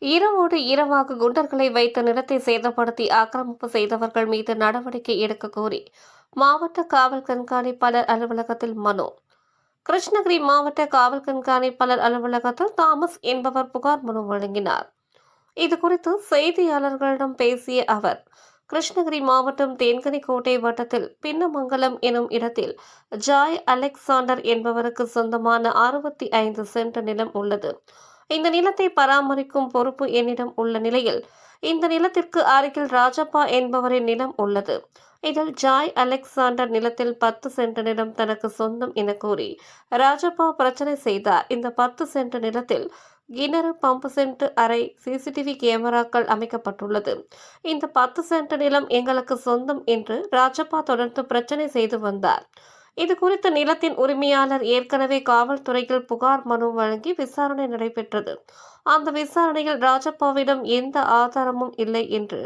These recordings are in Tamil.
இரவோடு இரவாக குண்டர்களை வைத்த நிலத்தை சேதப்படுத்தி ஆக்கிரமிப்பு செய்தவர்கள் மீது நடவடிக்கை எடுக்க கோரி மாவட்ட காவல் கண்காணிப்பாளர் அலுவலகத்தில் மனு. கிருஷ்ணகிரி மாவட்ட காவல் கண்காணிப்பாளர் அலுவலகத்தில் தாமஸ் என்பவர் புகார் மனு வழங்கினார். இதுகுறித்து செய்தியாளர்களிடம் பேசிய அவர், கிருஷ்ணகிரி மாவட்டம் தேன்கனிக்கோட்டை வட்டத்தில் பின்னமங்கலம் எனும் இடத்தில் ஜாய் அலெக்சாண்டர் என்பவருக்கு சொந்தமான 65 சென்ட் நிலம் உள்ளது. இந்த நிலத்தை பராமரிக்கும் பொறுப்பு என்னிடம் உள்ள நிலையில் இந்த நிலத்திற்கு அருகில் ராஜப்பா என்பவரின் நிலம் உள்ளது. இதில் ஜாய் அலெக்சாண்டர் நிலத்தில் 10 சென்ட் நிலம் தனக்கு சொந்தம் என கூறி ராஜப்பா பிரச்சனை செய்தார். இந்த 10 சென்ட் நிலத்தில் கிணறு, பம்பு சென்ட், அறை, சிசிடிவி கேமராக்கள் அமைக்கப்பட்டுள்ளது. இந்த 10 சென்ட் நிலம் எங்களுக்கு சொந்தம் என்று ராஜப்பா தொடர்ந்து பிரச்சனை செய்து வந்தார். இது குறித்து நிலத்தின் உரிமையாளர் ஏற்கனவே காவல்துறையில் புகார் மனு வழங்கி விசாரணை நடைபெற்றது. அந்த விசாரணையில் ராஜப்பாவிடம் எந்த ஆதாரமும் இல்லை என்று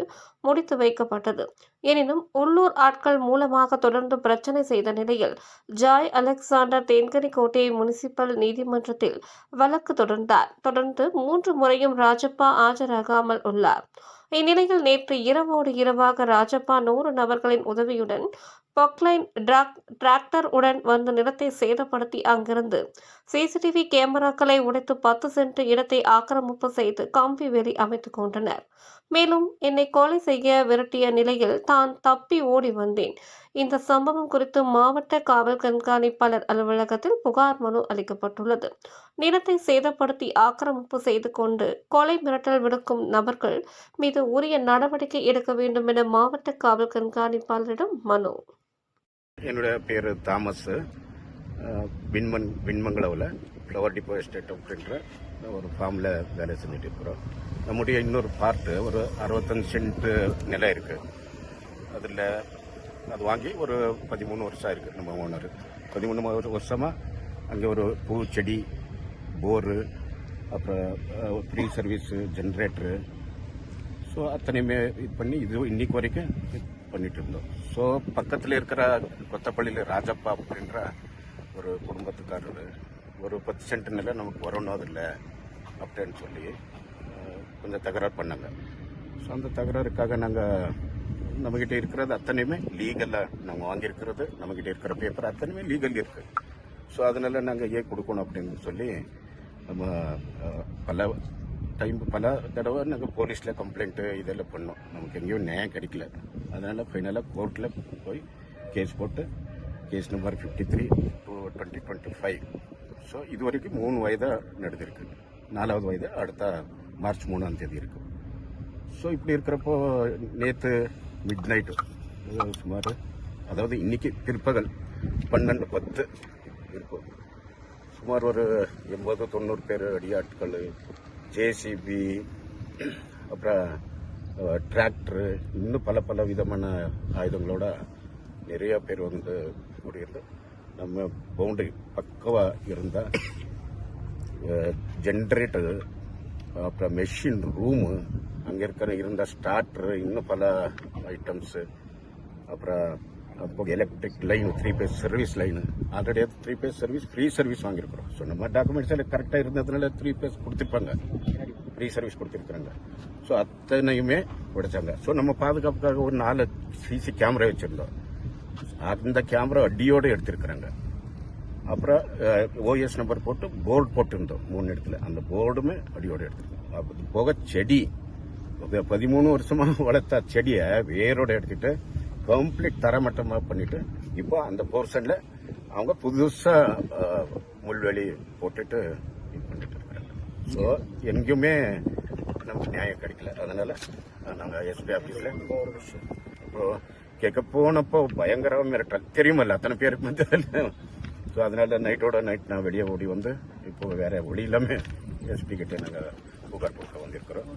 முடித்து வைக்கப்பட்டது. எனினும் உள்ளூர் ஆட்கள் மூலமாக தொடர்ந்து பிரச்சனை செய்த நிலையில் ஜாய் அலெக்சாண்டர் தேன்கனிக்கோட்டை முனிசிபல் நீதிமன்றத்தில் வழக்கு தொடர்ந்தார். தொடர்ந்து 3 முறையும் ராஜப்பா ஆஜராகாமல் உள்ளார். இந்நிலையில் நேற்று இரவோடு இரவாக ராஜப்பா 100 நபர்களின் உதவியுடன் பொக்லைன் டிராக்டர் உடன் வந்து நிலத்தை சேதப்படுத்தி அங்கிருந்து சிசிடிவி கேமராக்களை உடைத்து 10 சென்ட் இடத்தை ஆக்கிரமிப்பு செய்து கம்பி வேலி அமைத்துக் கொண்டனர். மேலும் என்னை கொலை செய்ய விரட்டிய நிலையில் தான் தப்பி ஓடி வந்தேன். இந்த சம்பவம் குறித்து மாவட்ட காவல் கண்காணிப்பாளர் அலுவலகத்தில் புகார் மனு அளிக்கப்பட்டுள்ளது. நிலத்தை சேதப்படுத்தி ஆக்கிரமிப்பு செய்து கொண்டு கொலை மிரட்டல் விடுக்கும் நபர்கள் மீது உரிய நடவடிக்கை எடுக்க வேண்டும் என மாவட்ட காவல் கண்காணிப்பாளரிடம் மனு. என்னோட பேர் தாமஸ். விண்மங்கலவில் ஃப்ளவர் டிப்போ எஸ்டேட் அப்படின்ற ஒரு ஃபார்மில் வேலை செஞ்சுட்டு இருக்கிறோம். நம்முடைய இன்னொரு பார்ட்டு ஒரு 65 சென்ட் நிலம் இருக்குது. அதில் அது வாங்கி ஒரு 13 வருஷம் இருக்குது. நம்ம ஓனர் 13 வருஷமாக அங்கே ஒரு பூச்செடி, போரு, அப்புறம் ஃப்ரீ சர்வீஸு, ஜென்ரேட்டரு, ஸோ அத்தனையுமே இது பண்ணி இது இன்னைக்கு வரைக்கும் பண்ணிட்டு இருந்தோம். ஸோ பக்கத்தில் இருக்கிற கொத்தப்பள்ளியில் ராஜப்பா அப்படின்ற ஒரு குடும்பத்துக்காரர் ஒரு 10 சென்ட் நிலம் நமக்கு வரணும் அதில்லை அப்படின்னு சொல்லி கொஞ்சம் தகராறு பண்ணாங்க. ஸோ அந்த தகராறுக்காக நாங்கள் நம்மக்கிட்ட இருக்கிறது அத்தனையுமே லீகலாக நாங்கள் வாங்கியிருக்கிறது, நம்மக்கிட்ட இருக்கிற பேப்பர் அத்தனையுமே லீகல் இருக்குது. ஸோ அதனால நாங்கள் ஏன் கொடுக்கணும் அப்படின்னு சொல்லி நம்ம பல தடவை நாங்கள் போலீஸில் கம்ப்ளைண்ட்டு இதெல்லாம் பண்ணோம். நமக்கு எங்கேயும் நியாயம் கிடைக்கல. அதனால் ஃபைனலாக கோர்ட்டில் போய் கேஸ் போட்டு கேஸ் நம்பர் 53/2025. ஸோ இது வரைக்கும் 3 வயதாக நடந்திருக்கு. 4வது வயது அடுத்த மார்ச் 3ஆம் தேதி இருக்கு. ஸோ இப்படி இருக்கிறப்போ நேற்று மிட் நைட்டு சுமார், அதாவது இன்னைக்கு பிற்பகல் 12:10 இருக்கும். சுமார் ஒரு 80-90 பேர் அடியாட்கள், ஜேசிபி, அப்புறம் டிராக்டரு, இன்னும் பல விதமான ஆயுதங்களோட நிறைய பேர் வந்து கூடியிருந்து நம்ம பவுண்டரி பக்கவாக இருந்தால் ஜென்ரேட்டரு, அப்புறம் மெஷின் ரூமு, அங்கே இருந்த ஸ்டார்டரு, இன்னும் பல ஐட்டம்ஸு, அப்புறம் அப்போ electric line, 3 phase service line, already 3 phase service, free service வாங்கியிருக்கிறோம். ஸோ நம்ம டாக்குமெண்ட்ஸ் எல்லாம் கரெக்டாக இருந்ததுனால 3 பேஸ் கொடுத்துருப்பாங்க, ஃப்ரீ சர்வீஸ் கொடுத்துருக்குறாங்க. ஸோ அத்தனையுமே உடைச்சாங்க. ஸோ நம்ம பாதுகாப்புக்காக ஒரு 4 சிசி கேமரா வச்சுருந்தோம். அந்த கேமரா அடியோடு எடுத்திருக்கிறாங்க. அப்புறம் ஓஎஸ் நம்பர் போட்டு போர்டு போட்டுருந்தோம் 3 இடத்துல. அந்த போர்டுமே அடியோடு எடுத்துருக்கோம். அது போக செடி, 13 வருஷமாக வளர்த்த செடியை வேரோட எடுத்துட்டு கம்ப்ளீட் தரமட்டமாக பண்ணிட்டு இப்போ அந்த போர்ஷன்ல அவங்க புதுசா முள்வெளி போட்டுட்டு இது பண்ணிட்டு இருக்கிறாங்க. ஸோ எங்கேயுமே நமக்கு நியாயம் கிடைக்கல. அதனால நாங்கள் எஸ்பி ஆஃபீஸில் இப்போ கேட்க போனப்போ பயங்கர மிரட்டல், தெரியுமல்ல அத்தனை பேருக்கு வந்து. ஸோ அதனால நைட் நான் வெளியே ஓடி வந்து இப்போ வேற ஒளி இல்லாமல் எஸ்பி கிட்ட நாங்கள் புகார் கொடுக்க வந்திருக்கிறோம்.